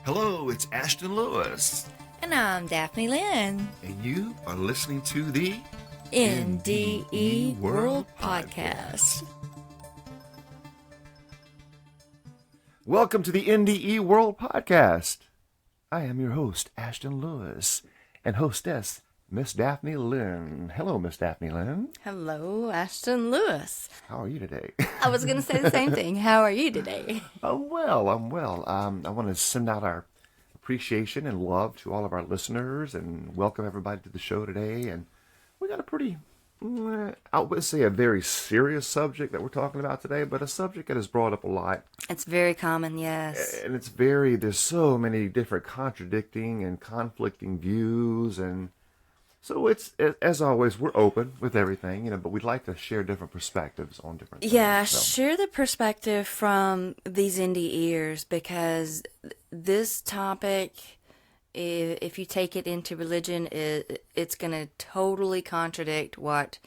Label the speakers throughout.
Speaker 1: Hello, it's Ashton Lewis.
Speaker 2: And I'm Daphne Lynn.
Speaker 1: And you are listening to the
Speaker 2: NDE World Podcast.
Speaker 1: Welcome to the NDE World Podcast. I am your host, Ashton Lewis, and hostess, Miss Daphne Lynn. Hello, Miss Daphne Lynn.
Speaker 2: Hello, Ashton Lewis.
Speaker 1: How are you today?
Speaker 2: I was going to say the same thing. How are you today?
Speaker 1: I'm well. I want to send out our appreciation and love to all of our listeners and welcome everybody to the show today. And we got a pretty, I would say a very serious subject that we're talking about today, but a subject that is brought up a lot.
Speaker 2: It's very common, yes.
Speaker 1: And there's so many different contradicting and conflicting views, and so it's, as always, we're open with everything, but we'd like to share different perspectives on different things.
Speaker 2: Yeah, share the perspective from these indie ears, because this topic, if you take it into religion, it's going to totally contradict what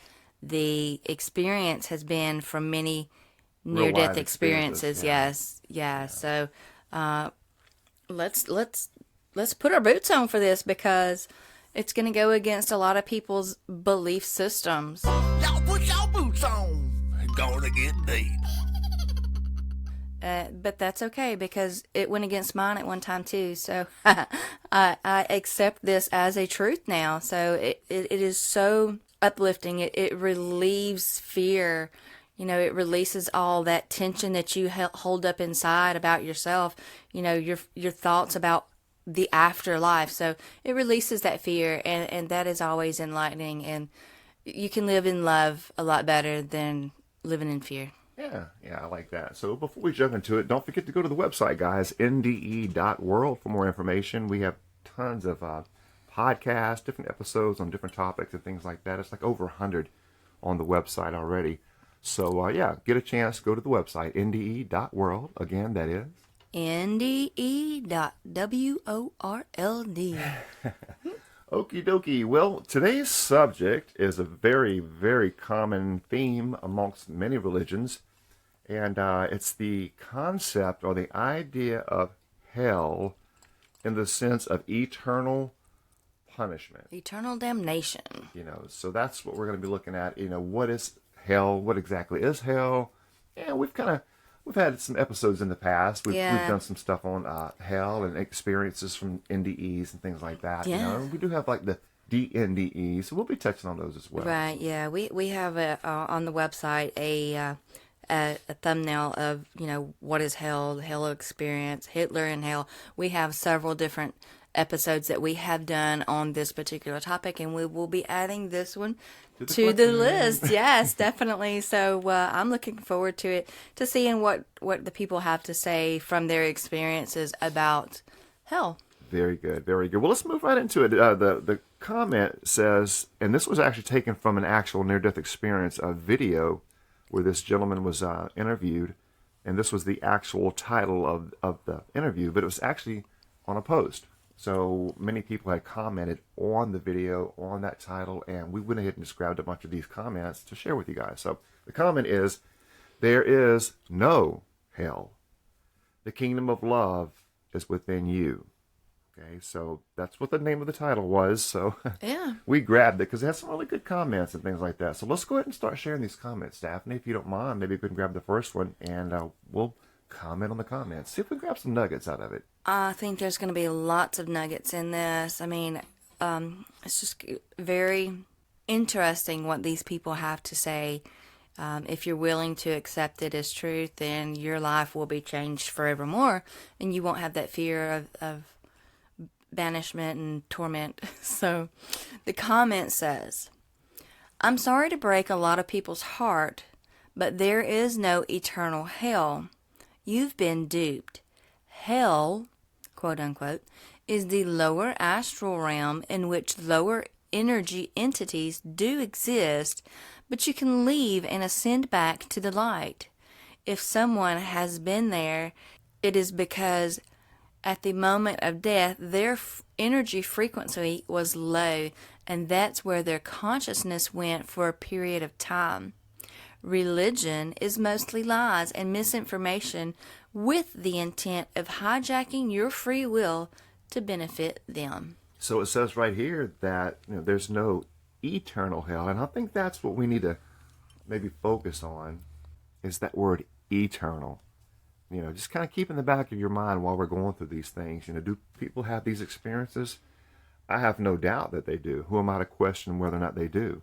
Speaker 2: the experience has been from many near-death experiences. Yes, yeah. So let's put our boots on for this, because it's going to go against a lot of people's belief systems.
Speaker 3: Y'all put y'all boots on. Gonna get deep.
Speaker 2: But that's okay, because it went against mine at one time too. So I accept this as a truth now. So it is so uplifting. It relieves fear. It releases all that tension that you hold up inside about yourself. Your thoughts about the afterlife. So it releases that fear, and that is always enlightening, and you can live in love a lot better than living in fear.
Speaker 1: Yeah, I like that. So before we jump into it, don't forget to go to the website, guys, nde.world for more information. We have tons of podcasts, different episodes on different topics and things like that. It's like over 100 on the website already. So get a chance, go to the website, nde.world. Again, that is
Speaker 2: NDE.WORLD.
Speaker 1: Okie dokie. Well, today's subject is a very, very common theme amongst many religions, and it's the concept or the idea of hell in the sense of eternal punishment.
Speaker 2: Eternal damnation.
Speaker 1: So that's what we're going to be looking at. What is hell? What exactly is hell? And we've had some episodes in the past. We've done some stuff on hell and experiences from NDEs and things like that.
Speaker 2: Yeah.
Speaker 1: We do have like the DNDEs, so we'll be touching on those as well.
Speaker 2: Right. Yeah. We have on the website a thumbnail of what is hell experience, Hitler in hell. We have several different episodes that we have done on this particular topic, and we will be adding this one to the list. Yes, definitely. So I'm looking forward to it, to seeing what the people have to say from their experiences about hell.
Speaker 1: Very good, very good. Well, let's move right into it. The comment says, and this was actually taken from an actual near-death experience, a video where this gentleman was interviewed, and this was the actual title of the interview, but it was actually on a post. So many people had commented on the video, on that title, and we went ahead and just grabbed a bunch of these comments to share with you guys. So the comment is, there is no hell. The kingdom of love is within you. Okay, so that's what the name of the title was. So
Speaker 2: yeah,
Speaker 1: we grabbed it because it has some really good comments and things like that. So let's go ahead and start sharing these comments, Daphne. If you don't mind, maybe we can grab the first one, and we'll comment on the comments. See if we can grab some nuggets out of it.
Speaker 2: I think there's going to be lots of nuggets in this. I mean, it's just very interesting what these people have to say. If you're willing to accept it as truth, then your life will be changed forevermore, and you won't have that fear of banishment and torment. So the comment says, I'm sorry to break a lot of people's heart, but there is no eternal hell. You've been duped. Hell, quote unquote, is the lower astral realm in which lower energy entities do exist, but you can leave and ascend back to the light. If someone has been there, it is because at the moment of death, their energy frequency was low, and that's where their consciousness went for a period of time. Religion is mostly lies and misinformation with the intent of hijacking your free will to benefit them.
Speaker 1: So it says right here that there's no eternal hell, and I think that's what we need to maybe focus on, is that word eternal. Just kind of keep in the back of your mind while we're going through these things. Do people have these experiences? I have no doubt that they do. Who am I to question whether or not they do?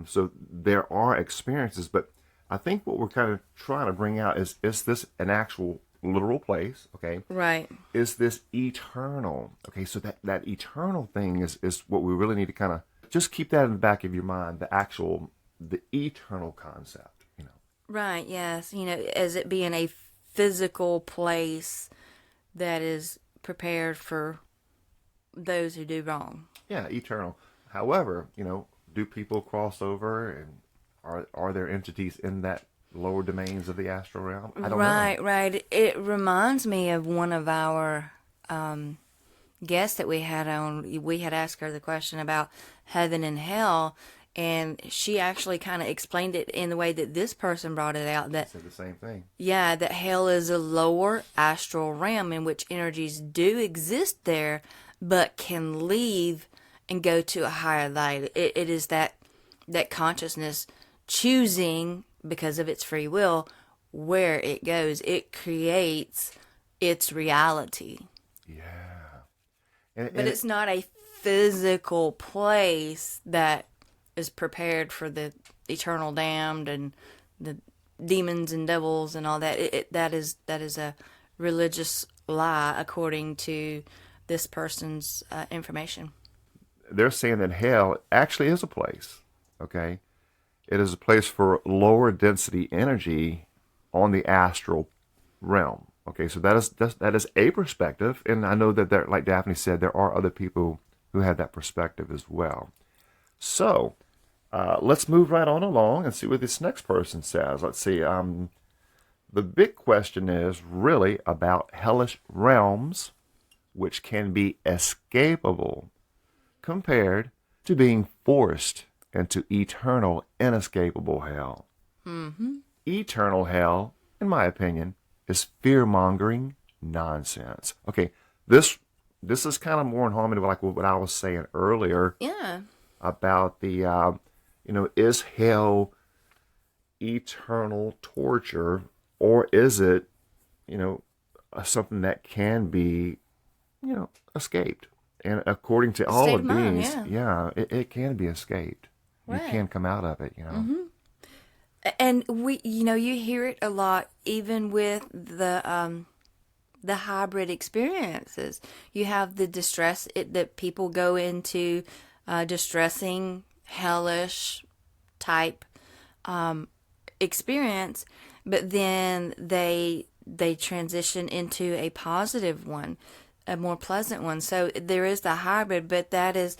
Speaker 1: So there are experiences, but I think what we're kind of trying to bring out is this an actual literal place? Okay.
Speaker 2: Right.
Speaker 1: Is this eternal? Okay, so that eternal thing is what we really need to kind of just keep that in the back of your mind, the eternal concept,
Speaker 2: Right, yes. As it being a physical place that is prepared for those who do wrong.
Speaker 1: Yeah, eternal. However, do people cross over, and are there entities in that lower domains of the astral realm? I don't know.
Speaker 2: Right. It reminds me of one of our guests that we had on. We had asked her the question about heaven and hell, and she actually kind of explained it in the way that this person brought it out. That
Speaker 1: said the same thing.
Speaker 2: Yeah, that hell is a lower astral realm in which energies do exist there, but can leave and go to a higher light. It is that consciousness choosing, because of its free will, where it goes. It creates its reality.
Speaker 1: Yeah.
Speaker 2: But it's not a physical place that is prepared for the eternal damned and the demons and devils and all that. That is a religious lie, according to this person's information.
Speaker 1: They're saying that hell actually is a place, okay? It is a place for lower density energy on the astral realm. Okay, so that is a perspective, and I know that there, like Daphne said, there are other people who have that perspective as well. So let's move right on along and see what this next person says. Let's see. The big question is really about hellish realms, which can be escapable, compared to being forced into eternal, inescapable hell.
Speaker 2: Mm-hmm.
Speaker 1: Eternal hell, in my opinion, is fear-mongering nonsense. Okay, this is kind of more in harmony with like what I was saying earlier.
Speaker 2: Yeah.
Speaker 1: About the, is hell eternal torture, or is it, something that can be, escaped? And according to all of these, it can be escaped. Right. You can come out of it,
Speaker 2: Mm-hmm. And you hear it a lot, even with the hybrid experiences. You have the distress that people go into, distressing, hellish type experience, but then they transition into a positive one, a more pleasant one. So there is the hybrid, but that is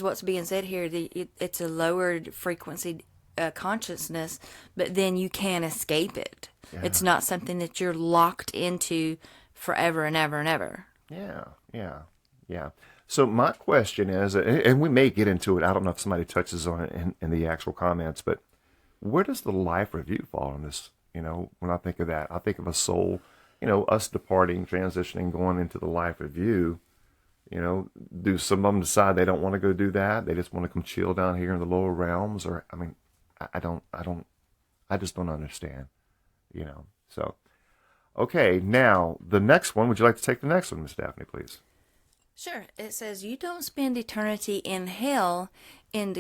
Speaker 2: what's being said here. It's a lowered frequency consciousness, but then you can't escape it. Yeah. It's not something that you're locked into forever and ever and ever.
Speaker 1: Yeah. So my question is, and we may get into it, I don't know if somebody touches on it in the actual comments, but where does the life review fall in this? When I think of that, I think of a soul, us departing, transitioning, going into the life review. Do some of them decide they don't want to go do that? They just want to come chill down here in the lower realms? Or, I just don't understand, So, okay, now the next one. Would you like to take the next one, Miss Daphne, please?
Speaker 2: Sure. It says you don't spend eternity in hell in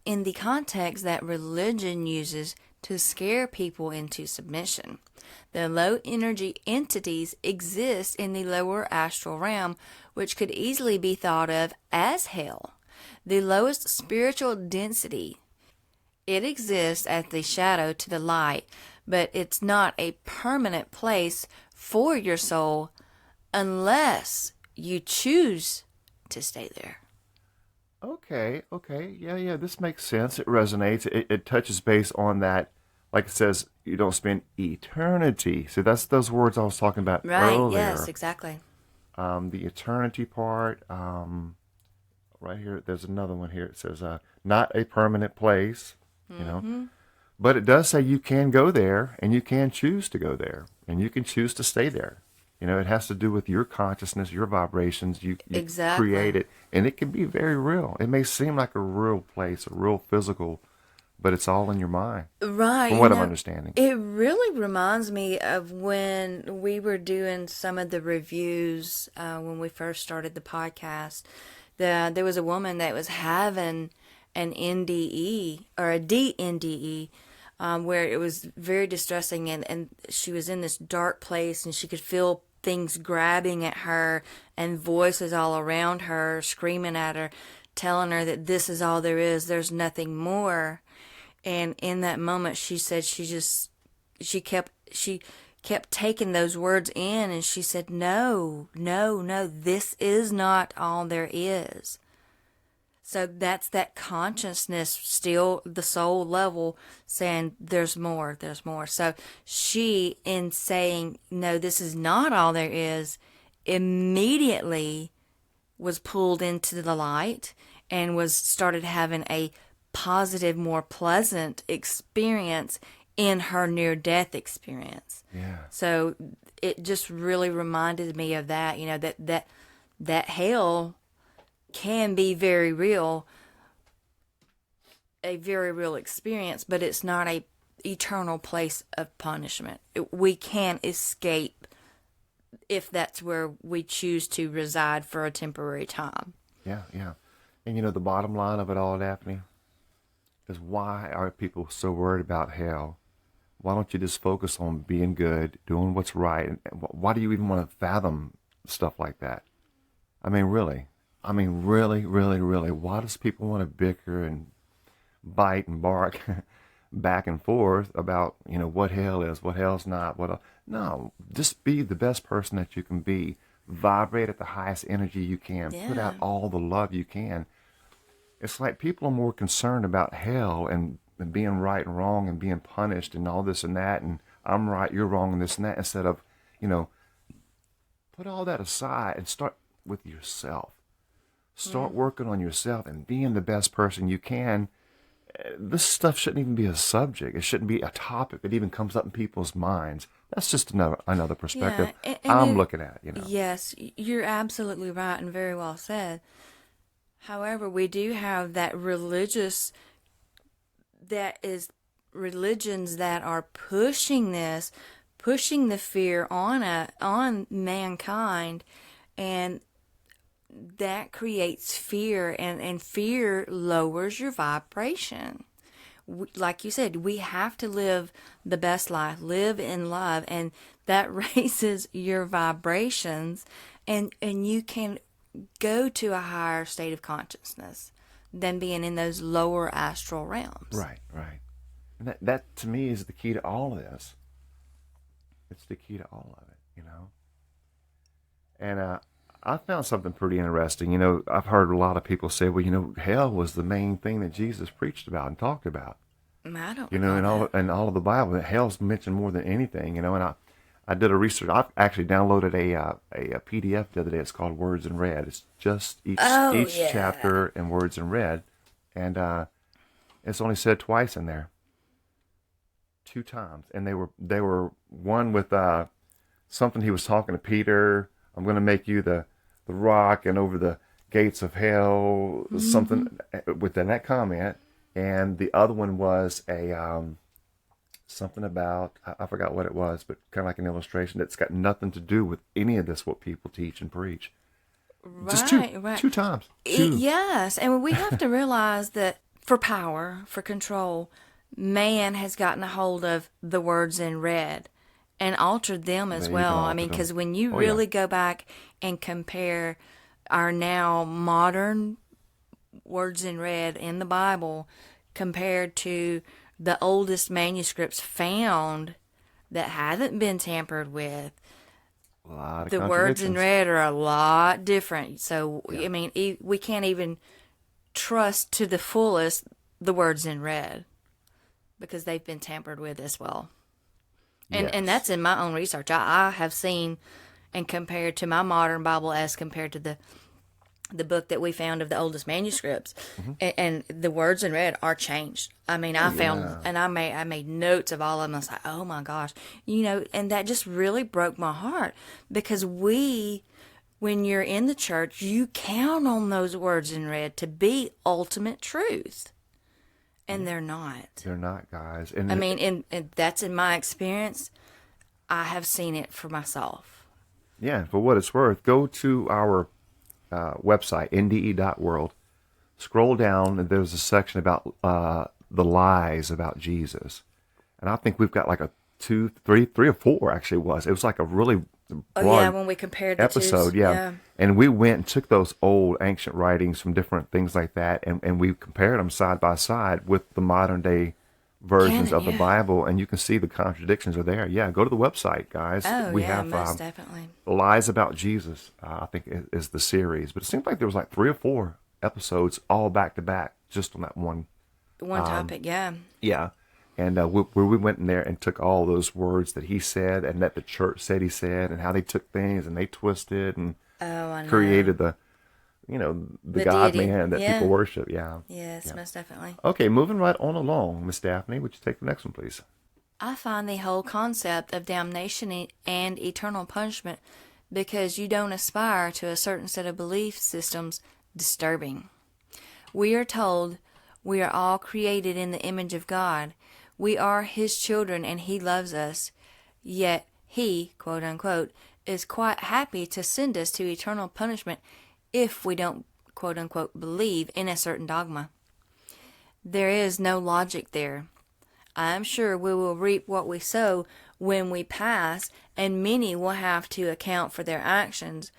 Speaker 2: the context that religion uses to scare people into submission. The low energy entities exist in the lower astral realm, which could easily be thought of as hell. The lowest spiritual density. It exists as the shadow to the light, but it's not a permanent place for your soul unless you choose to stay there.
Speaker 1: Okay. Yeah, this makes sense. It resonates. It touches base on that. Like it says, you don't spend eternity. So that's those words I was talking about earlier.
Speaker 2: Right, yes, exactly.
Speaker 1: The eternity part, right here, there's another one here. It says, not a permanent place,
Speaker 2: Mm-hmm.
Speaker 1: But it does say you can go there and you can choose to go there, and you can choose to stay there. It has to do with your consciousness, your vibrations. You
Speaker 2: Exactly.
Speaker 1: create it, and it can be very real. It may seem like a real place, a real physical, but it's all in your mind.
Speaker 2: Right.
Speaker 1: From what I'm understanding.
Speaker 2: It really reminds me of when we were doing some of the reviews when we first started the podcast. There was a woman that was having an NDE or a DNDE where it was very distressing, and she was in this dark place, and she could feel things grabbing at her and voices all around her screaming at her, telling her that this is all there is, there's nothing more. And in that moment, she said she kept taking those words in, and she said, no, this is not all there is. So that's that consciousness, still the soul level, saying there's more. So she, in saying, no, this is not all there is, immediately was pulled into the light and started having a positive, more pleasant experience in her near-death experience.
Speaker 1: Yeah.
Speaker 2: So it just really reminded me of that, that hell can be very real, a very real experience, but it's not a eternal place of punishment. We can escape if that's where we choose to reside for a temporary time.
Speaker 1: Yeah. And the bottom line of it all, Daphne, is why are people so worried about hell? Why don't you just focus on being good, doing what's right? And why do you even want to fathom stuff like that? I mean, really, why does people want to bicker and bite and bark back and forth about, what hell is, what hell's not, no, just be the best person that you can be. Vibrate at the highest energy you can.
Speaker 2: Yeah.
Speaker 1: Put out all the love you can. It's like people are more concerned about hell and being right and wrong and being punished and all this and that, and I'm right, you're wrong, and this and that, instead of, put all that aside and start with yourself. Start working on yourself and being the best person you can. This stuff shouldn't even be a subject. It shouldn't be a topic that even comes up in people's minds. That's just another perspective I'm looking at.
Speaker 2: Yes, you're absolutely right and very well said. However, we do have religions that are pushing the fear on mankind, and that creates fear, and fear lowers your vibration. Like you said, we have to live the best life, live in love, and that raises your vibrations, and you can go to a higher state of consciousness than being in those lower astral realms.
Speaker 1: Right. And that to me is the key to all of this. It's the key to all of it, And I found something pretty interesting. I've heard a lot of people say, well, hell was the main thing that Jesus preached about and talked about.
Speaker 2: I don't
Speaker 1: know. And all of the Bible, that hell's mentioned more than anything, and I did a research. I actually downloaded a PDF the other day. It's called Words in Red. It's just each chapter in words in red, and it's only said twice in there. 2 times, and they were one with something he was talking to Peter. I'm going to make you the rock, and over the gates of hell, something within that comment. And the other one was a something about, I forgot what it was, but kind of like an illustration that's got nothing to do with any of this, what people teach and preach.
Speaker 2: Right,
Speaker 1: Just two times.
Speaker 2: Yes, and we have to realize that for power, for control, man has gotten a hold of the words in red and altered them as well. I mean, because when you really go back and compare our now modern words in red in the Bible compared to the oldest manuscripts found that haven't been tampered with, the words in red are a lot different. So, I mean, we can't even trust to the fullest the words in red because they've been tampered with as well. And that's in my own research. I have seen and compared to my modern Bible as compared to the book that we found of the oldest manuscripts, and the words in red are changed. I mean, I found, and I made notes of all of them. I was like, oh my gosh, and that just really broke my heart, because when you're in the church, you count on those words in red to be ultimate truth, and they're not.
Speaker 1: They're not, guys. And
Speaker 2: I mean, and that's in my experience. I have seen it for myself.
Speaker 1: Yeah, for what it's worth, go to our website, NDE.world. Scroll down, and there's a section about the lies about Jesus. And I think we've got like a three or four actually was. It was like a really broad
Speaker 2: when we compared the
Speaker 1: episode,
Speaker 2: twos.
Speaker 1: yeah. And we went and took those old ancient writings from different things like that, and we compared them side by side with the modern day versions of the Bible, and you can see the contradictions are there. Yeah, go to the website, guys.
Speaker 2: We have most definitely.
Speaker 1: Lies About Jesus, I think is the series. But it seems like there was like 3 or 4 episodes all back to back just on that one
Speaker 2: topic, yeah.
Speaker 1: Yeah. And where we went in there and took all those words that he said and that the church said he said, and how they took things and they twisted and created the God-man that people worship. Yeah.
Speaker 2: Yes, most definitely.
Speaker 1: Okay, moving right on along, Miss Daphne, would you take the next one, please?
Speaker 2: I find the whole concept of damnation and eternal punishment because you don't aspire to a certain set of belief systems disturbing. We are told we are all created in the image of God. We are His children and He loves us. Yet He, quote unquote, is quite happy to send us to eternal punishment if we don't, quote unquote, believe in a certain dogma. There is no logic there. I am sure we will reap what we sow when we pass, and many will have to account for their actions.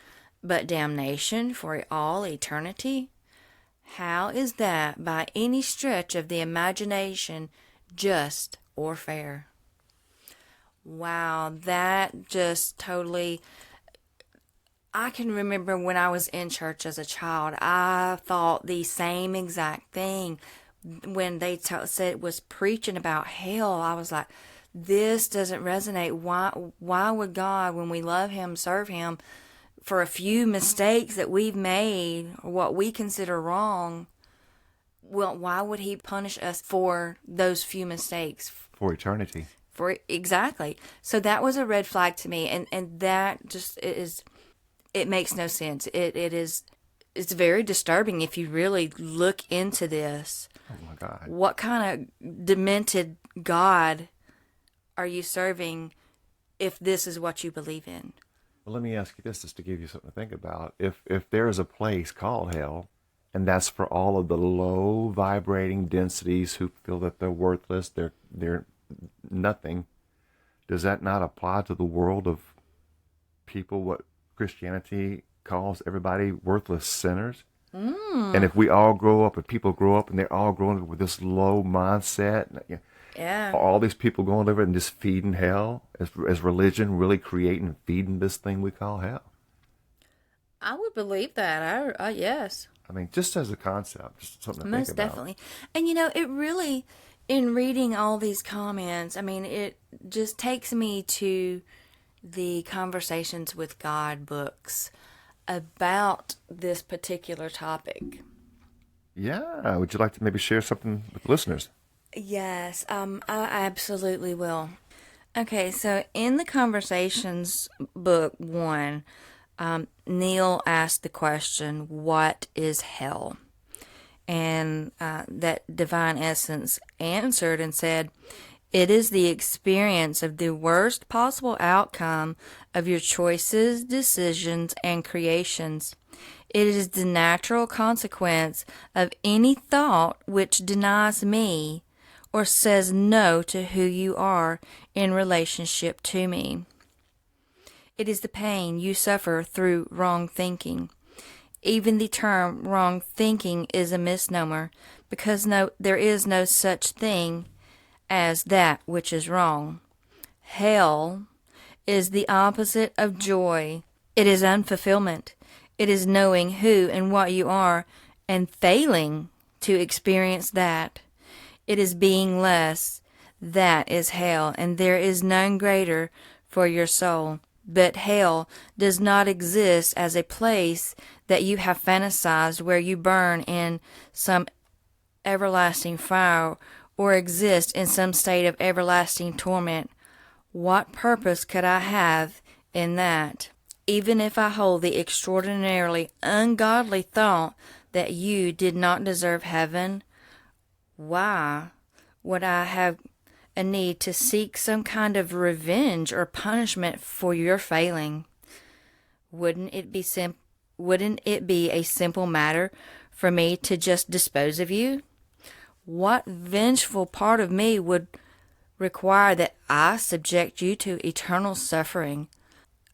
Speaker 2: But damnation for all eternity? How is that by any stretch of the imagination just or fair? Wow, that just totally... I can remember when I was in church as a child, I thought the same exact thing. When they said was preaching about hell, I was like, this doesn't resonate. Why would God, when we love Him, serve Him, for a few mistakes that we've made or what we consider wrong, well, why would He punish us for those few mistakes?
Speaker 1: For eternity.
Speaker 2: Exactly. So that was a red flag to me, and that just is... It makes no sense. It's very disturbing if you really look into this.
Speaker 1: Oh my God.
Speaker 2: What kind of demented God are you serving if this is what you believe in?
Speaker 1: Well, let me ask you this, just to give you something to think about. If there is a place called hell, and that's for all of the low vibrating densities who feel that they're worthless, they're nothing, does that not apply to the world of people, what Christianity calls everybody worthless sinners? And if we all grow up, and people grow up and they're all growing up with this low mindset, all these people going over and just feeding hell, as religion really creating and feeding this thing we call hell?
Speaker 2: I would believe that. Yes.
Speaker 1: I mean, just as a concept, just something to think about.
Speaker 2: Most definitely. And it really, in reading all these comments, I mean, it just takes me to the Conversations with God books about this particular topic.
Speaker 1: Yeah. Would you like to maybe share something with listeners?
Speaker 2: Yes, I absolutely will. Okay, so in the Conversations book 1, Neil asked the question, what is hell? And that Divine Essence answered and said, it is the experience of the worst possible outcome of your choices, decisions, and creations. It is the natural consequence of any thought which denies me or says no to who you are in relationship to me. It is the pain you suffer through wrong thinking. Even the term wrong thinking is a misnomer, because there is no such thing as that which is wrong. Hell is the opposite of joy. It is unfulfillment. It is knowing who and what you are and failing to experience that. It is being less. That is hell, and there is none greater for your soul But hell does not exist as a place that you have fantasized where you burn in some everlasting fire or exist in some state of everlasting torment. What purpose could I have in that? Even if I hold the extraordinarily ungodly thought that you did not deserve heaven, why would I have a need to seek some kind of revenge or punishment for your failing? Wouldn't it be a simple matter for me to just dispose of you? What vengeful part of me would require that I subject you to eternal suffering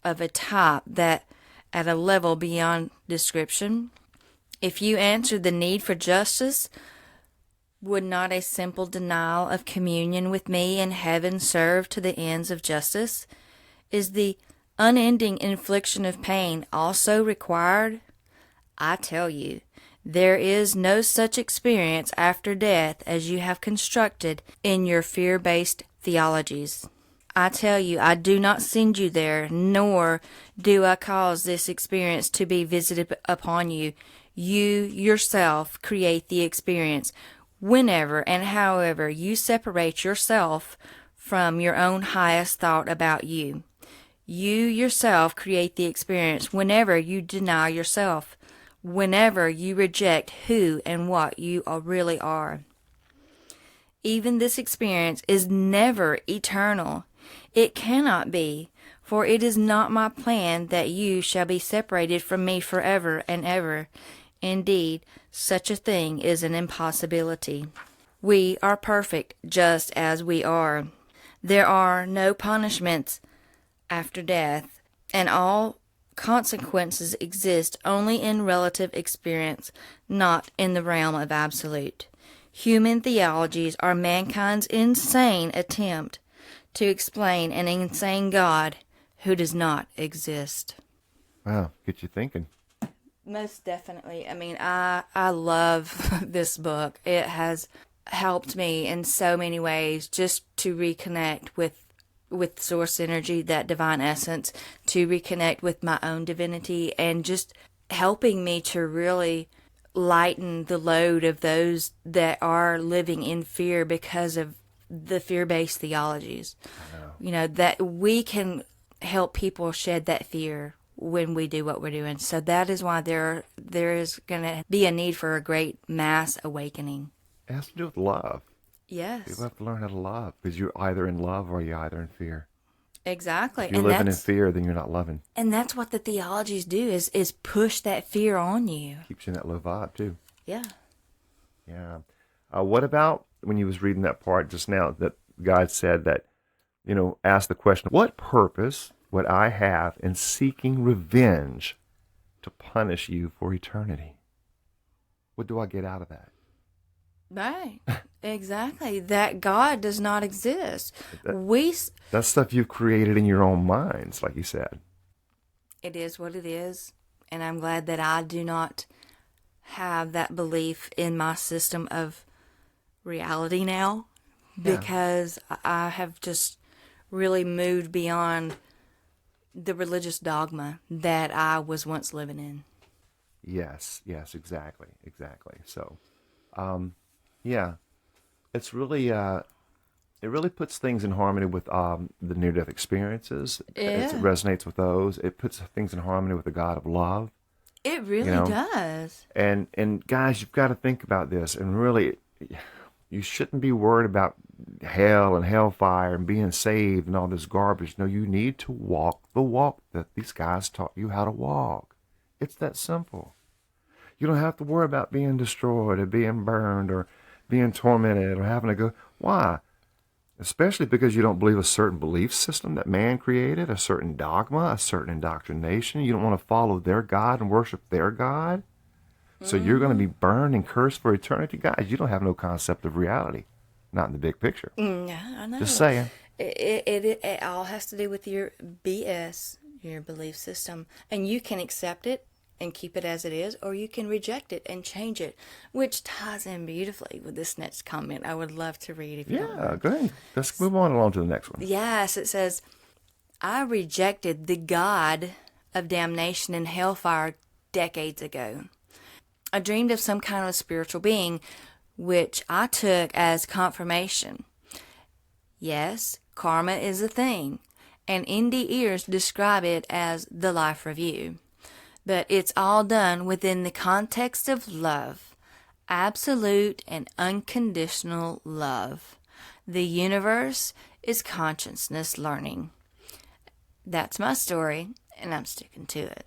Speaker 2: of a type that at a level beyond description? If you answered the need for justice, would not a simple denial of communion with me in heaven serve to the ends of justice? Is the unending infliction of pain also required? I tell you, there is no such experience after death as you have constructed in your fear-based theologies. I tell you, I do not send you there, nor do I cause this experience to be visited upon you. You yourself create the experience whenever and however you separate yourself from your own highest thought about you. You yourself create the experience whenever you deny yourself, whenever you reject who and what you really are. Even this experience is never eternal. It cannot be, for it is not my plan that you shall be separated from me forever and ever. Indeed, such a thing is an impossibility. We are perfect just as we are. There are no punishments after death, and all consequences exist only in relative experience, not in the realm of absolute. Human theologies are mankind's insane attempt to explain an insane God who does not exist.
Speaker 1: Wow, get you thinking.
Speaker 2: Most definitely. I mean, I love this book. It has helped me in so many ways just to reconnect with source energy, that divine essence, to reconnect with my own divinity, and just helping me to really lighten the load of those that are living in fear because of the fear-based theologies. You know, that we can help people shed that fear when we do what we're doing. So that is why there is going to be a need for a great mass awakening.
Speaker 1: It has to do with love.
Speaker 2: Yes.
Speaker 1: People have to learn how to love, because you're either in love or you're either in fear.
Speaker 2: Exactly.
Speaker 1: If you're living in fear, then you're not loving.
Speaker 2: And that's what the theologies do, is push that fear on you.
Speaker 1: Keeps you in that low vibe, too.
Speaker 2: Yeah.
Speaker 1: Yeah. What about when you was reading that part just now that God said that, ask the question, what purpose would I have in seeking revenge to punish you for eternity? What do I get out of that?
Speaker 2: Right. Exactly. That God does not exist.
Speaker 1: That's stuff you've created in your own minds, like you said.
Speaker 2: It is what it is. And I'm glad that I do not have that belief in my system of reality now, because I have just really moved beyond the religious dogma that I was once living in.
Speaker 1: Yes, exactly. So, it's really, it really puts things in harmony with the near-death experiences.
Speaker 2: Yeah.
Speaker 1: It resonates with those. It puts things in harmony with the God of love.
Speaker 2: It really does.
Speaker 1: And guys, you've got to think about this, and really, you shouldn't be worried about hell and hellfire and being saved and all this garbage. No, you need to walk the walk that these guys taught you how to walk. It's that simple. You don't have to worry about being destroyed or being burned or being tormented or having to go. Why? Especially because you don't believe a certain belief system that man created, a certain dogma, a certain indoctrination. You don't want to follow their God and worship their God. So you're going to be burned and cursed for eternity. Guys, you don't have no concept of reality. Not in the big picture.
Speaker 2: Yeah, I know.
Speaker 1: Just saying.
Speaker 2: It all has to do with your BS, your belief system. And you can accept it and keep it as it is, or you can reject it and change it, which ties in beautifully with this next comment I would love to read if you don't mind.
Speaker 1: Go ahead. Let's move on along to the next one.
Speaker 2: Yes, it says, I rejected the God of damnation and hellfire decades ago. I dreamed of some kind of spiritual being, which I took as confirmation. Yes, karma is a thing, and NDEers describe it as the life review. But it's all done within the context of love, absolute and unconditional love. The universe is consciousness learning. That's my story, and I'm sticking to it.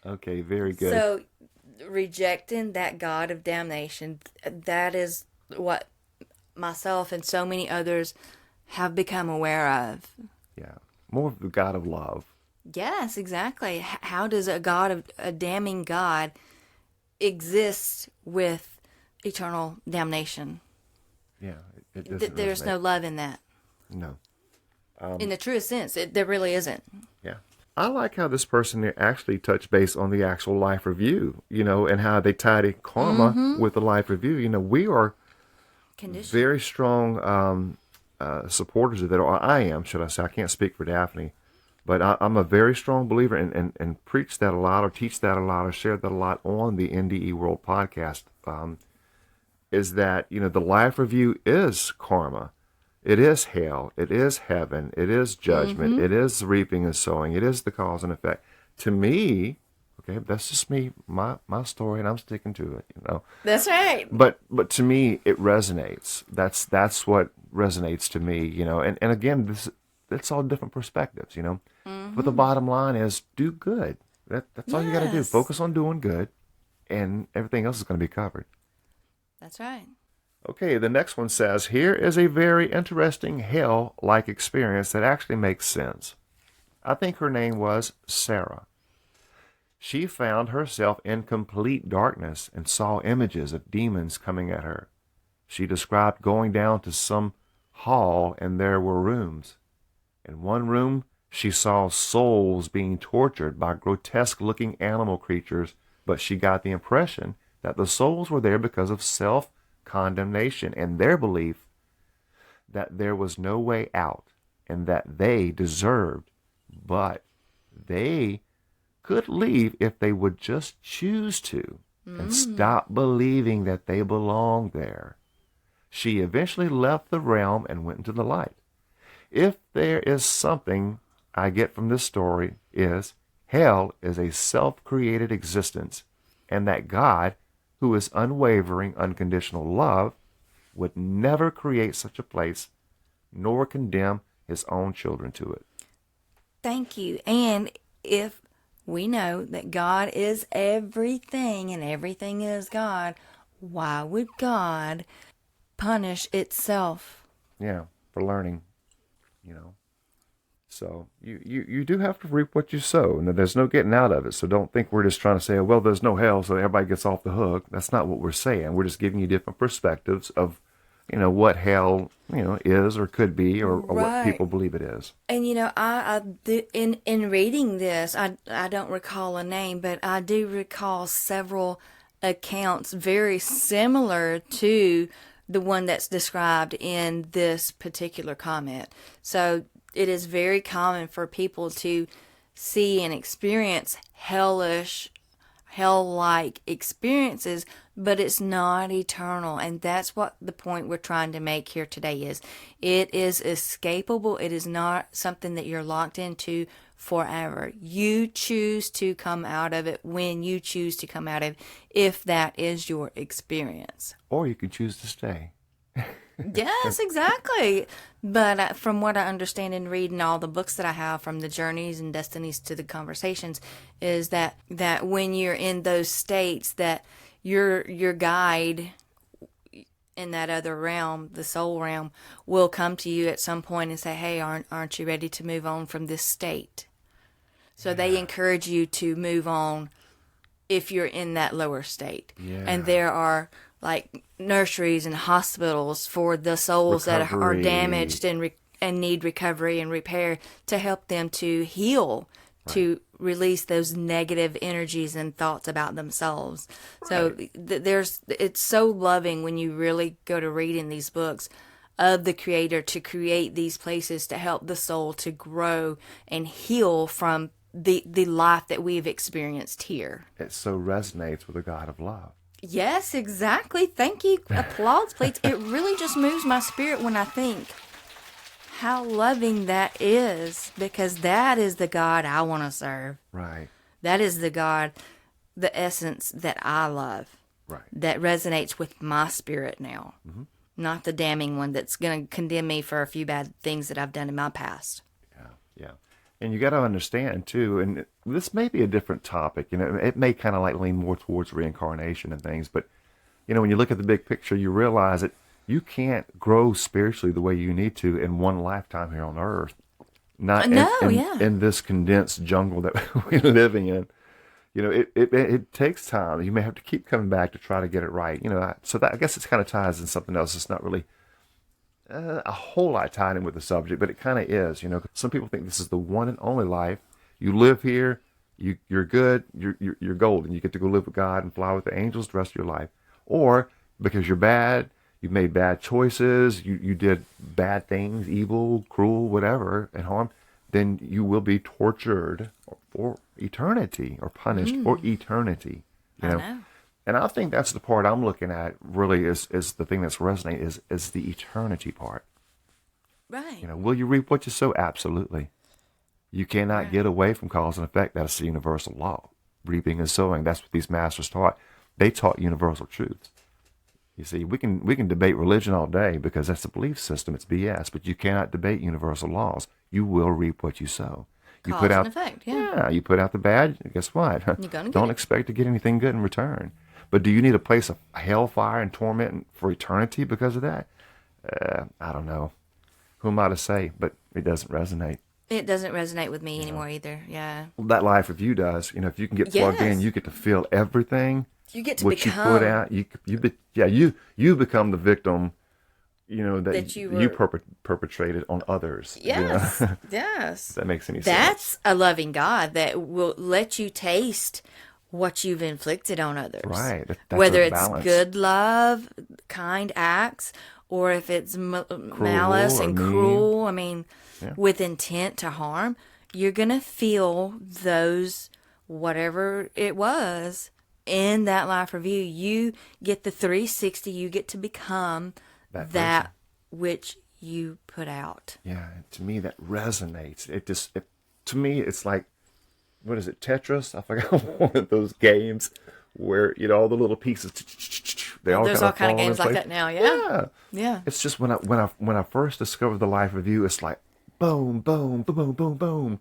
Speaker 1: Okay, very good.
Speaker 2: So, rejecting that God of damnation, that is what myself and so many others have become aware of.
Speaker 1: Yeah, more of the God of love.
Speaker 2: Yes, exactly. How does a damning God exist with eternal damnation?
Speaker 1: Yeah, it doesn't
Speaker 2: There's
Speaker 1: resonate.
Speaker 2: no love in that.
Speaker 1: No.
Speaker 2: In the truest sense, there really isn't.
Speaker 1: Yeah. I like how this person here actually touched base on the actual life review, and how they tied in karma with the life review. We are very strong supporters of that, or I am, should I say. I can't speak for Daphne, but I'm a very strong believer and preach that a lot, or teach that a lot, or share that a lot on the NDE World Podcast, is that, the life review is karma. It is hell. It is heaven. It is judgment. It is reaping and sowing. It is the cause and effect. To me, okay, that's just me, my story, and I'm sticking to it.
Speaker 2: That's right.
Speaker 1: But to me, it resonates. That's what resonates to me. And again, it's all different perspectives. But the bottom line is, do good. That's all you got to do.
Speaker 2: Yes.
Speaker 1: Focus on doing good, and everything else is going to be covered.
Speaker 2: That's right.
Speaker 1: Okay, the next one says, here is a very interesting hell-like experience that actually makes sense. I think her name was Sarah. She found herself in complete darkness and saw images of demons coming at her. She described going down to some hall, and there were rooms. In one room, she saw souls being tortured by grotesque-looking animal creatures, but she got the impression that the souls were there because of self-condemnation and their belief that there was no way out and that they deserved, but they could leave if they would just choose to and stop believing that they belonged there. She eventually left the realm and went into the light. If there is something I get from this story, is hell is a self-created existence, and that God, who is unwavering, unconditional love, would never create such a place, nor condemn his own children to it.
Speaker 2: Thank you. And if we know that God is everything and everything is God, why would God punish itself?
Speaker 1: Yeah, for learning, So you do have to reap what you sow, and there's no getting out of it. So don't think we're just trying to say, well, there's no hell, so everybody gets off the hook. That's not what we're saying. We're just giving you different perspectives of, what hell, is or could be, or what people believe it is.
Speaker 2: And in reading this, I don't recall a name, but I do recall several accounts very similar to the one that's described in this particular comment. So it is very common for people to see and experience hell-like experiences, but it's not eternal. And that's what the point we're trying to make here today is. It is escapable. It is not something that you're locked into forever. You choose to come out of it when you choose to come out of it, if that is your experience.
Speaker 1: Or you can choose to stay.
Speaker 2: Yes, exactly. But from what I understand in reading all the books that I have, from the journeys and destinies to the conversations, is that when you're in those states, that your guide in that other realm, the soul realm, will come to you at some point and say, hey, aren't you ready to move on from this state? So they encourage you to move on if you're in that lower state.
Speaker 1: Yeah.
Speaker 2: And there are like nurseries and hospitals for the souls that are damaged and need recovery and repair, to help them to heal, to release those negative energies and thoughts about themselves. So it's so loving when you really go to reading these books of the Creator to create these places to help the soul to grow and heal from the life that we've experienced here.
Speaker 1: It so resonates with the God of love.
Speaker 2: Yes, exactly. Thank you. Applause, please. It really just moves my spirit when I think how loving that is, because that is the God I want to serve.
Speaker 1: Right.
Speaker 2: That is the God, the essence that I love.
Speaker 1: Right.
Speaker 2: That resonates with my spirit now.
Speaker 1: Mm-hmm.
Speaker 2: Not the damning one that's going to condemn me for a few bad things that I've done in my past.
Speaker 1: Yeah. And you got to understand, too, and this may be a different topic. It may kind of like lean more towards reincarnation and things. But, when you look at the big picture, you realize that you can't grow spiritually the way you need to in one lifetime here on Earth. Not in this condensed jungle that we're living in. It takes time. You may have to keep coming back to try to get it right. So that, I guess it kind of ties in something else. It's not really a whole lot tied in with the subject, but it kind of is. Some people think this is the one and only life. You live here, you're good, you're golden. You get to go live with God and fly with the angels the rest of your life. Or because you're bad, you made bad choices, you did bad things, evil, cruel, whatever, and harm, then you will be tortured for eternity or punished for eternity.
Speaker 2: I know.
Speaker 1: And I think that's the part I'm looking at really is the thing that's resonating is the eternity part.
Speaker 2: Right.
Speaker 1: Will you reap what you sow? Absolutely. You cannot get away from cause and effect. That's the universal law. Reaping and sowing. That's what these masters taught. They taught universal truths. You see, we can debate religion all day because that's a belief system. It's BS. But you cannot debate universal laws. You will reap what you sow. You
Speaker 2: Cause and effect, yeah.
Speaker 1: You put out the bad, guess what?
Speaker 2: You're gonna
Speaker 1: Don't expect to get anything good in return. But do you need a place of hellfire and torment for eternity because of that? I don't know. Who am I to say? But it doesn't resonate.
Speaker 2: It doesn't resonate with me anymore either. Yeah.
Speaker 1: Well, that life of you does. If you can get plugged in, you get to feel everything.
Speaker 2: You get to
Speaker 1: what
Speaker 2: become.
Speaker 1: You put out. You become the victim. That you perpetrated on others.
Speaker 2: Yes. Yes.
Speaker 1: If that makes any sense.
Speaker 2: That's a loving God that will let you taste what you've inflicted on others.
Speaker 1: Right. That's
Speaker 2: whether it's
Speaker 1: balance.
Speaker 2: Good love, kind acts, or if it's malice and cruel, with intent to harm, you're going to feel those, whatever it was, in that life review. You get the 360, you get to become that which you put out.
Speaker 1: Yeah, to me that resonates. To me it's like, what is it, Tetris? I forgot one of those games where all the little pieces.
Speaker 2: There's all kind of games like that now. Yeah.
Speaker 1: It's just when I first discovered the life review, it's like boom, boom, boom, boom, boom, boom.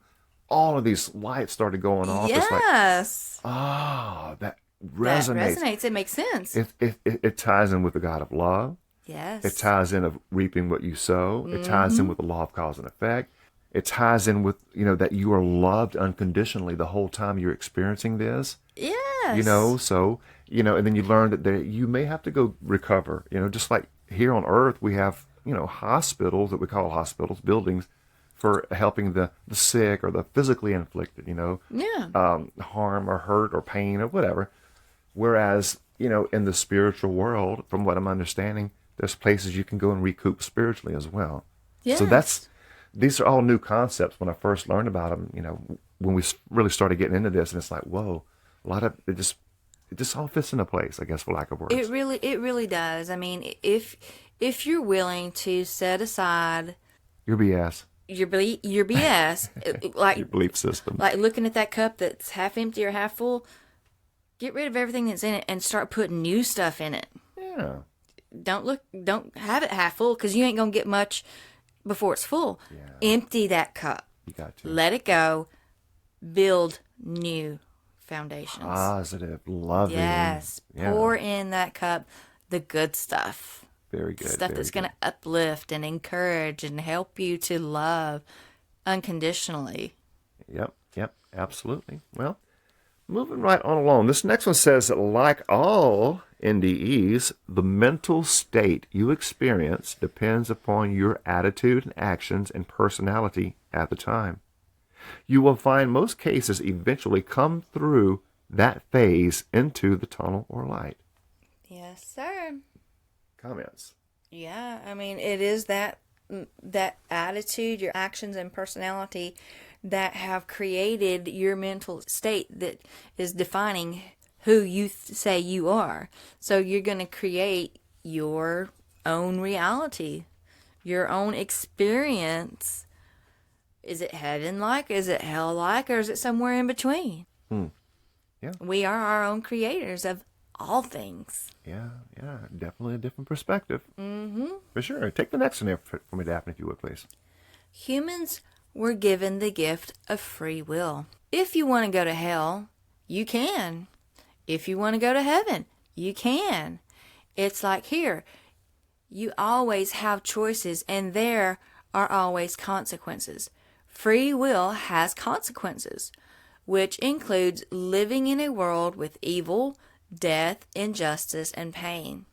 Speaker 1: All of these lights started going off.
Speaker 2: Yes.
Speaker 1: It's like, that resonates.
Speaker 2: That resonates. It makes sense.
Speaker 1: It ties in with the God of love.
Speaker 2: Yes.
Speaker 1: It ties in of reaping what you sow. It ties in with the law of cause and effect. It ties in with, that you are loved unconditionally the whole time you're experiencing this.
Speaker 2: Yes.
Speaker 1: So, and then you learn that you may have to go recover. Just like here on Earth, we have, hospitals that we call hospitals, buildings for helping the sick or the physically inflicted, harm or hurt or pain or whatever. Whereas, in the spiritual world, from what I'm understanding, there's places you can go and recoup spiritually as well.
Speaker 2: Yes.
Speaker 1: So these are all new concepts when I first learned about them, when we really started getting into this, and it's like, whoa, a lot of it just all fits into place, I guess, for lack of words.
Speaker 2: It really does. If you're willing to set aside
Speaker 1: your BS,
Speaker 2: your BS, like
Speaker 1: your belief system,
Speaker 2: like looking at that cup that's half empty or half full, get rid of everything that's in it and start putting new stuff in it.
Speaker 1: Yeah.
Speaker 2: Don't have it half full, because you ain't gonna get much before it's full.
Speaker 1: Yeah.
Speaker 2: Empty that cup.
Speaker 1: You got to
Speaker 2: let it go. Build new foundations.
Speaker 1: Positive, loving.
Speaker 2: Yes.
Speaker 1: Yeah.
Speaker 2: Pour in that cup the good stuff.
Speaker 1: Very good.
Speaker 2: Stuff that's going to uplift and encourage and help you to love unconditionally.
Speaker 1: Yep, absolutely. Well, moving right on along. This next one says that, like all NDEs, the mental state you experience depends upon your attitude and actions and personality at the time. You will find most cases eventually come through that phase into the tunnel or light.
Speaker 2: Yes, sir.
Speaker 1: Comments?
Speaker 2: Yeah, I mean, it is that attitude, your actions and personality that have created your mental state that is defining who you say you are. So you're going to create your own reality, your own experience. Is it heaven-like? Is it hell-like? Or is it somewhere in between?
Speaker 1: Yeah.
Speaker 2: We are our own creators of all things.
Speaker 1: Yeah, definitely a different perspective. Mm-hmm. For sure. Take the next one here for me, Daphne, if you would, please.
Speaker 2: Humans were given the gift of free will. If you want to go to hell, you can. If you want to go to heaven, you can. It's like here, you always have choices, and there are always consequences. Free will has consequences, which includes living in a world with evil, death, injustice, and pain.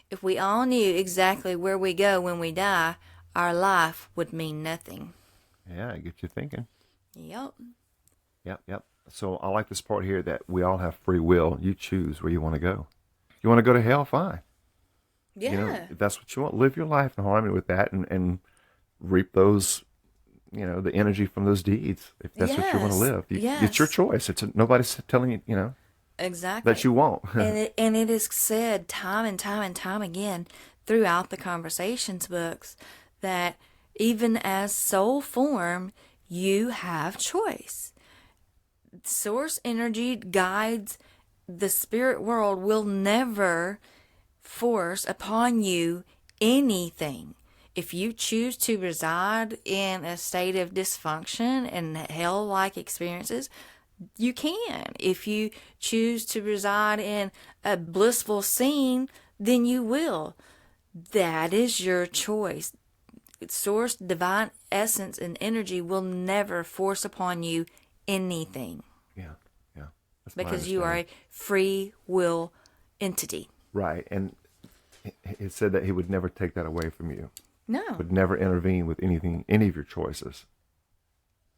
Speaker 2: If we all knew exactly where we go when we die, our life would mean nothing.
Speaker 1: Yeah, get you thinking.
Speaker 2: Yep.
Speaker 1: Yep. So I like this part here that we all have free will. You choose where you want to go. You want to go to hell, fine.
Speaker 2: Yeah.
Speaker 1: You know, if that's what you want, live your life in harmony with that and reap those, the energy from those deeds. If that's what you want to live. It's your choice. Nobody's telling you,
Speaker 2: exactly.
Speaker 1: that you won't.
Speaker 2: and it is said time and time and time again throughout the Conversations books that even as soul form, you have choice. Source energy guides the spirit world will never force upon you anything. If you choose to reside in a state of dysfunction and hell-like experiences, you can. If you choose to reside in a blissful scene, then you will. That is your choice. Source, divine essence, and energy will never force upon you anything.
Speaker 1: Yeah. That's
Speaker 2: because you are a free will entity.
Speaker 1: Right. And it said that he would never take that away from you.
Speaker 2: No.
Speaker 1: Would never intervene with any of your choices.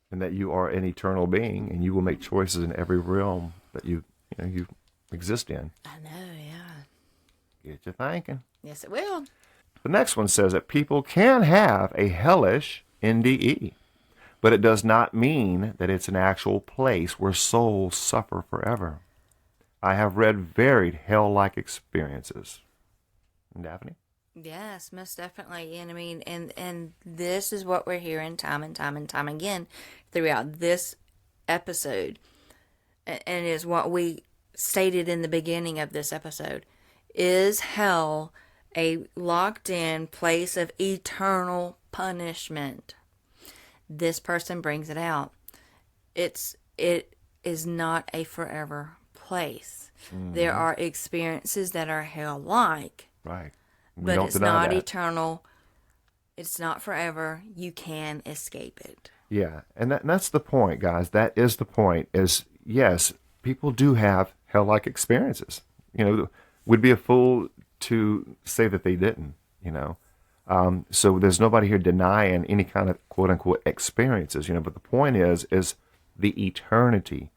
Speaker 1: And that you are an eternal being and you will make choices in every realm that you exist in.
Speaker 2: I know, yeah.
Speaker 1: Get you thinking.
Speaker 2: Yes, it will.
Speaker 1: The next one says that people can have a hellish NDE, but it does not mean that it's an actual place where souls suffer forever. I have read varied hell-like experiences. Daphne?
Speaker 2: Yes, most definitely. And I mean, and this is what we're hearing time and time and time again throughout this episode. And is what we stated in the beginning of this episode. Is hell a locked-in place of eternal punishment? This person brings it out. It is not a forever place. Mm-hmm. There are experiences that are hell-like.
Speaker 1: Right.
Speaker 2: But it's not eternal. It's not forever. You can escape it.
Speaker 1: Yeah, and that's the point, guys. That is the point. Is yes, people do have hell-like experiences. Would be a fool to say that they didn't. So there's nobody here denying any kind of quote-unquote experiences. But the point is the eternity,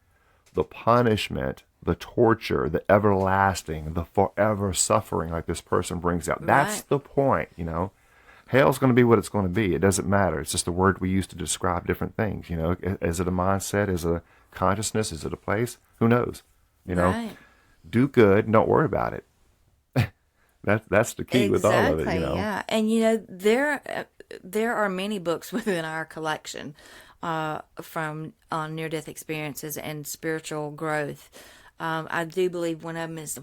Speaker 1: the punishment, the torture, the everlasting, the forever suffering like this person brings out. That's the point, Hell's going to be what it's going to be. It doesn't matter. It's just a word we use to describe different things, Is it a mindset? Is it a consciousness? Is it a place? Who knows?
Speaker 2: Right.
Speaker 1: Do good and don't worry about it. That's the key with all of it,
Speaker 2: Yeah. And, there are many books within our collection from on near-death experiences and spiritual growth. I do believe one of them is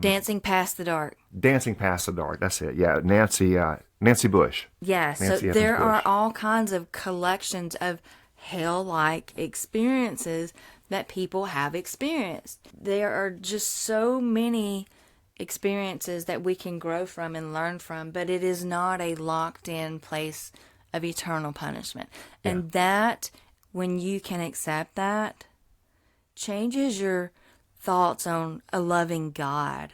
Speaker 2: Dancing Past the Dark.
Speaker 1: Dancing Past the Dark. That's it. Yeah, Nancy Bush.
Speaker 2: Yeah, so there are all kinds of collections of hell-like experiences that people have experienced. There are just so many experiences that we can grow from and learn from, but it is not a locked-in place of eternal punishment. Yeah. And that, when you can accept that, changes your thoughts on a loving God.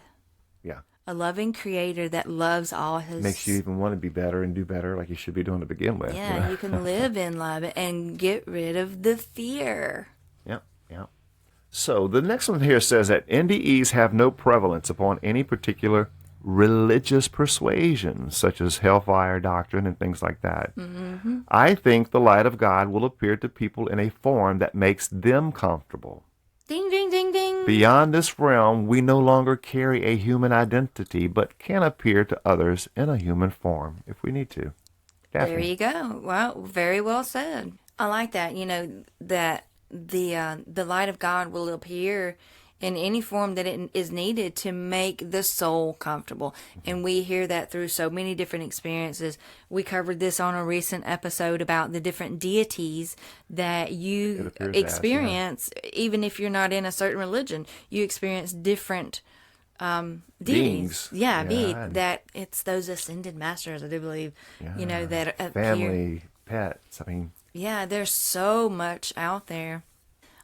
Speaker 1: Yeah.
Speaker 2: A loving creator that loves all his...
Speaker 1: Makes you even want to be better and do better like you should be doing to begin with.
Speaker 2: Yeah, you can live in love and get rid of the fear.
Speaker 1: Yep. So the next one here says that NDEs have no prevalence upon any particular religious persuasions, such as hellfire doctrine and things like that. I think the light of God will appear to people in a form that makes them comfortable.
Speaker 2: Ding, ding, ding, ding.
Speaker 1: Beyond this realm, we no longer carry a human identity, but can appear to others in a human form if we need to. Daphne.
Speaker 2: There you go. Well, very well said. I like that. That the light of God will appear in any form that it is needed to make the soul comfortable. And we hear that through so many different experiences. We covered this on a recent episode about the different deities that you experience, even if you're not in a certain religion. You experience different deities. That it's those ascended masters, I do believe, that appear.
Speaker 1: Family, pets,
Speaker 2: there's so much out there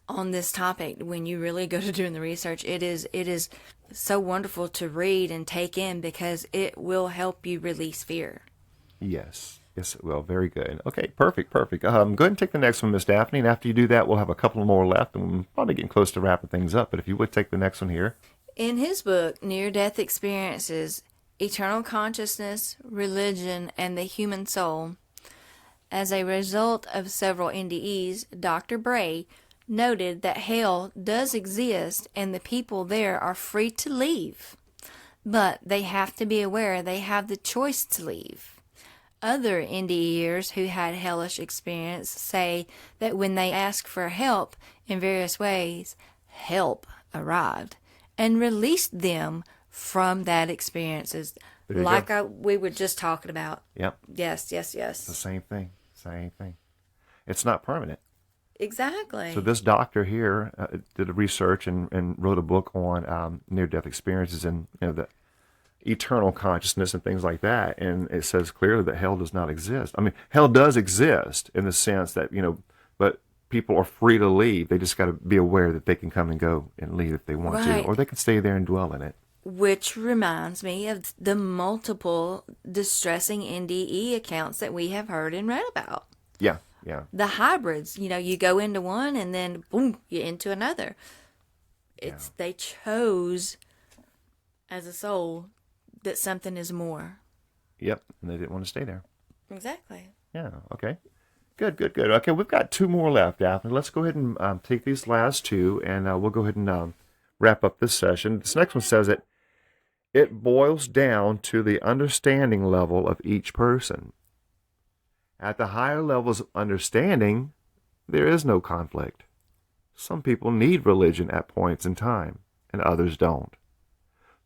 Speaker 2: on this topic. When you really go to doing the research, it is so wonderful to read and take in, because it will help you release fear.
Speaker 1: Yes, it will. Very good. Okay, perfect. Go ahead and take the next one, Miss Daphne, and after you do that, we'll have a couple more left, and we're probably getting close to wrapping things up, but if you would take the next one here.
Speaker 2: In his book, Near-Death Experiences, Eternal Consciousness, Religion, and the Human Soul, as a result of several NDEs, Dr. Bray noted that hell does exist and the people there are free to leave, but they have to be aware they have the choice to leave. Other NDEers who had hellish experience say that when they ask for help in various ways, help arrived and released them from that experiences, like we were just talking about.
Speaker 1: Yep.
Speaker 2: Yes.
Speaker 1: It's the same thing. It's not permanent.
Speaker 2: Exactly.
Speaker 1: So this doctor here did a research and wrote a book on near-death experiences and the eternal consciousness and things like that. And it says clearly that hell does not exist. Hell does exist in the sense that, but people are free to leave. They just got to be aware that they can come and go and leave if they want to, or they can stay there and dwell in it.
Speaker 2: Which reminds me of the multiple distressing NDE accounts that we have heard and read about.
Speaker 1: Yeah.
Speaker 2: The hybrids, you go into one and then boom, you're into another. They chose as a soul that something is more.
Speaker 1: Yep, and they didn't want to stay there.
Speaker 2: Exactly.
Speaker 1: Yeah, okay. Good. Okay, we've got two more left, Daphne. Let's go ahead and take these last two, and we'll go ahead and wrap up this session. This next one says that it boils down to the understanding level of each person. At the higher levels of understanding, there is no conflict. Some people need religion at points in time, and others don't.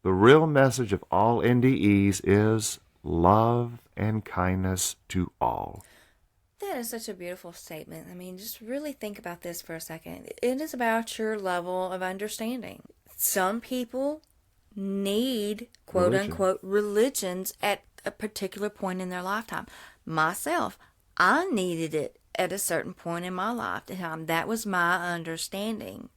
Speaker 1: The real message of all NDEs is love and kindness to all.
Speaker 2: That is such a beautiful statement. Just really think about this for a second. It is about your level of understanding. Some people need, quote-unquote, religions at a particular point in their lifetime. Myself, I needed it at a certain point in my lifetime. That was my understanding.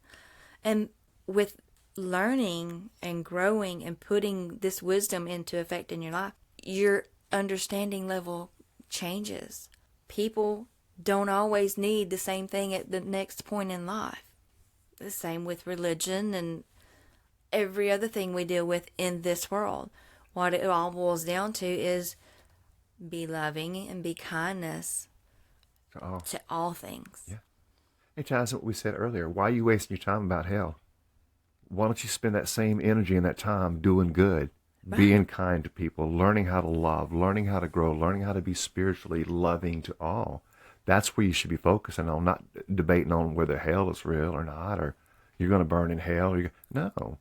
Speaker 2: And with learning and growing and putting this wisdom into effect in your life, your understanding level changes. People don't always need the same thing at the next point in life. The same with religion and every other thing we deal with in this world. What it all boils down to is be loving and be kindness to all things.
Speaker 1: Yeah. It ties what we said earlier. Why are you wasting your time about hell? Why don't you spend that same energy and that time doing good, being kind to people, learning how to love, learning how to grow, learning how to be spiritually loving to all? That's where you should be focusing on, not debating on whether hell is real or not, or you're going to burn in hell. No.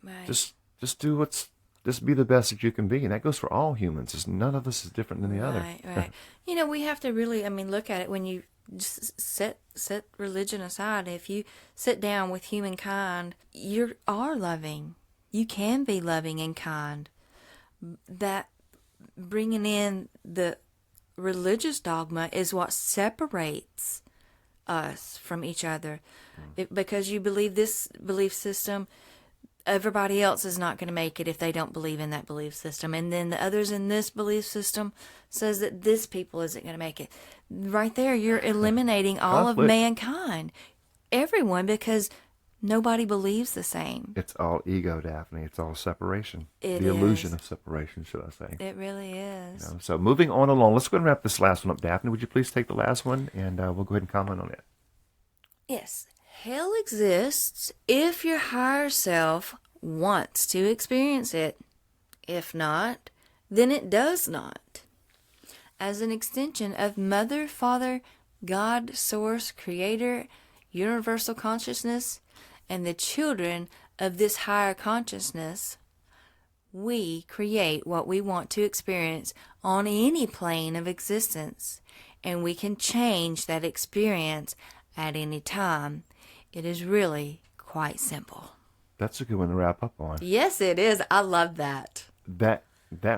Speaker 2: Right.
Speaker 1: Just do just be the best that you can be. And that goes for all humans. None of us is different than the other.
Speaker 2: Right. We have to really, look at it when you just set religion aside. If you sit down with humankind, you are loving. You can be loving and kind. That bringing in the religious dogma is what separates us from each other. Because you believe this belief system, everybody else is not going to make it if they don't believe in that belief system. And then the others in this belief system says that this people isn't going to make it. Right there, you're eliminating all of mankind. Everyone, because Nobody believes the same.
Speaker 1: It's all ego, Daphne. It's all separation.
Speaker 2: It
Speaker 1: the illusion
Speaker 2: is.
Speaker 1: of separation, should I say.
Speaker 2: It really is.
Speaker 1: So moving on along, let's go ahead and wrap this last one up. Daphne, would you please take the last one, and we'll go ahead and comment on it.
Speaker 2: Yes. Hell exists if your higher self wants to experience it. If not, then it does not. As an extension of Mother, Father, God, Source, Creator, Universal Consciousness, and the children of this higher consciousness, we create what we want to experience on any plane of existence, and we can change that experience at any time. It is really quite simple.
Speaker 1: That's a good one to wrap up on.
Speaker 2: Yes, it is. I love that.
Speaker 1: That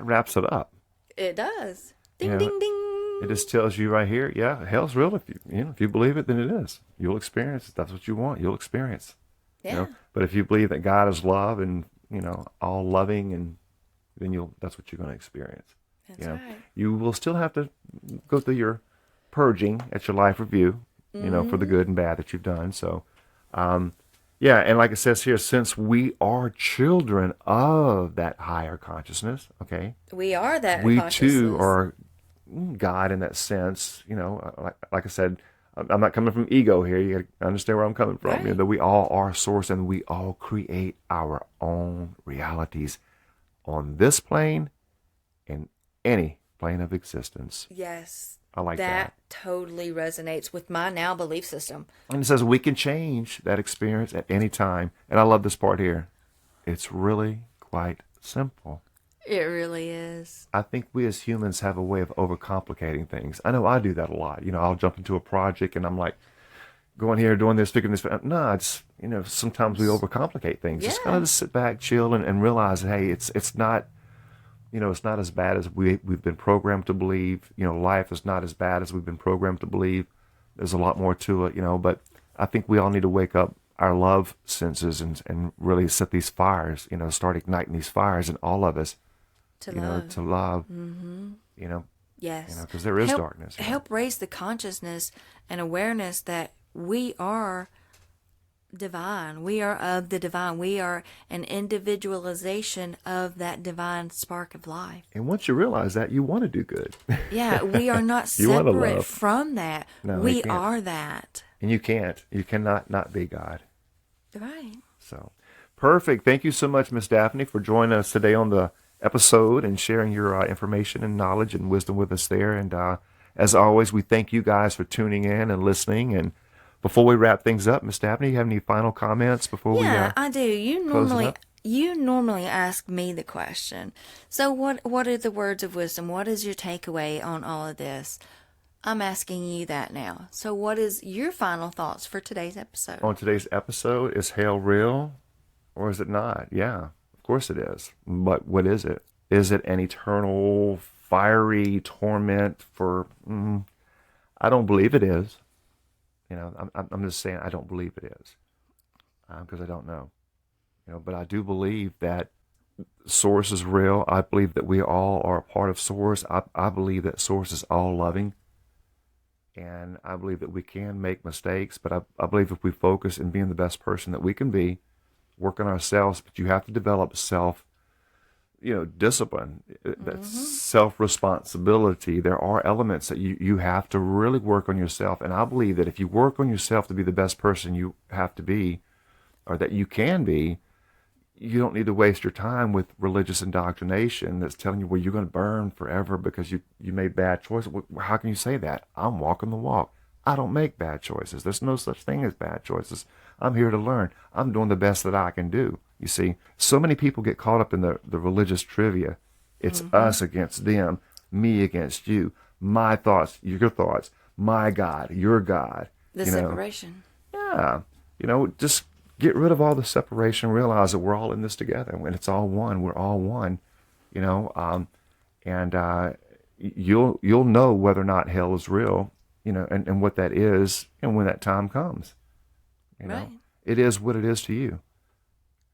Speaker 1: wraps it up.
Speaker 2: It does. Ding,
Speaker 1: Yeah.
Speaker 2: ding, ding.
Speaker 1: It just tells you right here, yeah, hell's real. If you believe it, then it is. You'll experience it. That's what you want. You'll experience.
Speaker 2: Yeah.
Speaker 1: But if you believe that God is love and all loving, and then that's what you're going to experience.
Speaker 2: That's right.
Speaker 1: You will still have to go through your purging at your life review, for the good and bad that you've done. So, and like it says here, since we are children of that higher consciousness, okay,
Speaker 2: We are that
Speaker 1: we
Speaker 2: consciousness.
Speaker 1: too are God in that sense. Like I said, I'm not coming from ego here. You got to understand where I'm coming from.
Speaker 2: Right.
Speaker 1: That we all are source, and we all create our own realities on this plane and any plane of existence.
Speaker 2: Yes.
Speaker 1: I like that.
Speaker 2: That totally resonates with my now belief system.
Speaker 1: And it says we can change that experience at any time. And I love this part here. It's really quite simple.
Speaker 2: It really is.
Speaker 1: I think we as humans have a way of overcomplicating things. I know I do that a lot. I'll jump into a project and I'm like, going here, doing this, figuring this. No, it's, sometimes we overcomplicate things. Just kind of just sit back, chill, and realize, hey, it's not, it's not as bad as we've been programmed to believe. Life is not as bad as we've been programmed to believe. There's a lot more to it, but I think we all need to wake up our love senses and really set these fires, start igniting these fires in all of us.
Speaker 2: To love.
Speaker 1: To love.
Speaker 2: Mm-hmm. Yes.
Speaker 1: Because there is darkness.
Speaker 2: Help raise the consciousness and awareness that we are divine. We are of the divine. We are an individualization of that divine spark of life.
Speaker 1: And once you realize that, you want to do good.
Speaker 2: Yeah, we are not
Speaker 1: You wanna
Speaker 2: separate
Speaker 1: love.
Speaker 2: from that.
Speaker 1: No,
Speaker 2: we
Speaker 1: you can't.
Speaker 2: are that.
Speaker 1: And you can't. You cannot not be God.
Speaker 2: Right.
Speaker 1: So, perfect. Thank you so much, Miss Daphne, for joining us today on the episode and sharing your information and knowledge and wisdom with us there. And as always, we thank you guys for tuning in and listening. And before we wrap things up, Miss Daphne, you have any final comments before we
Speaker 2: I do.
Speaker 1: close it up?
Speaker 2: You normally ask me the question. So what are the words of wisdom? What is your takeaway on all of this? I'm asking you that now. So what is your final thoughts for today's episode?
Speaker 1: On today's episode, is hell real or is it not? Yeah, of course it is. But what is it? Is it an eternal fiery torment for... I don't believe it is. I'm just saying I don't believe it is. Because I don't know. But I do believe that Source is real. I believe that we all are a part of Source. I believe that Source is all loving. And I believe that we can make mistakes, but I believe if we focus in being the best person that we can be, work on ourselves, but you have to develop discipline, that's self-responsibility. There are elements that you have to really work on yourself. And I believe that if you work on yourself to be the best person you have to be, or that you can be, you don't need to waste your time with religious indoctrination that's telling you, well, you're going to burn forever because you made bad choices. Well, how can you say that? I'm walking the walk. I don't make bad choices. There's no such thing as bad choices. I'm here to learn. I'm doing the best that I can do. You see, so many people get caught up in the religious trivia. It's us against them, me against you, my thoughts, your thoughts, my God, your God.
Speaker 2: The separation.
Speaker 1: Yeah. Just get rid of all the separation, realize that we're all in this together. When it's all one, we're all one, and you'll know whether or not hell is real, and what that is, and when that time comes,
Speaker 2: Right.
Speaker 1: It is what it is to you,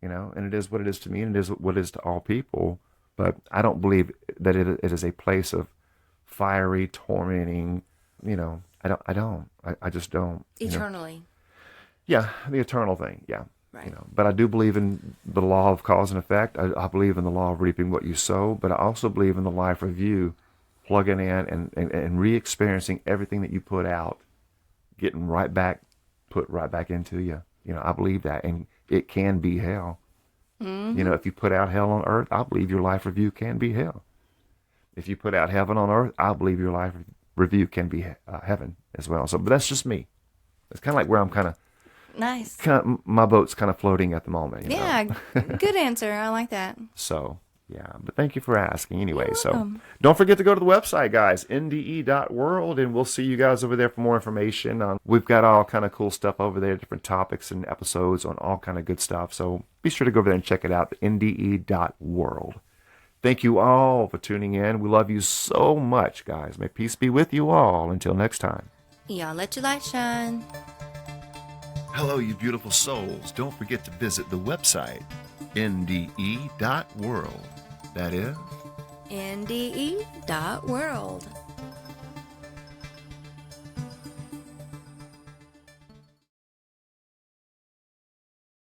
Speaker 1: and it is what it is to me, and it is what it is to all people. But I don't believe that it is a place of fiery, tormenting, I just don't.
Speaker 2: Eternally.
Speaker 1: Yeah, the eternal thing. Yeah.
Speaker 2: Right.
Speaker 1: You know, but I do believe in the law of cause and effect. I believe in the law of reaping what you sow, but I also believe in the life review, plugging in and re-experiencing everything that you put out, getting put right back into you. You know, I believe that, and it can be hell.
Speaker 2: Mm-hmm.
Speaker 1: You know, if you put out hell on earth, I believe your life review can be hell. If you put out heaven on earth, I believe your life review can be heaven as well. So, but that's just me. It's kind of like where I'm
Speaker 2: Nice.
Speaker 1: my boat's kind of floating at the moment. You
Speaker 2: Yeah,
Speaker 1: know?
Speaker 2: good answer. I like that.
Speaker 1: So, yeah, but thank you for asking anyway.
Speaker 2: You're
Speaker 1: So,
Speaker 2: welcome.
Speaker 1: don't forget to go to the website, guys, NDE.world, and we'll see you guys over there for more information. We've got all kind of cool stuff over there, different topics and episodes on all kind of good stuff. So, be sure to go over there and check it out, NDE.world. Thank you all for tuning in. We love you so much, guys. May peace be with you all. Until next time.
Speaker 2: Y'all let your light shine.
Speaker 1: Hello, you beautiful souls. Don't forget to visit the website, NDE.world. That is
Speaker 2: NDE.world.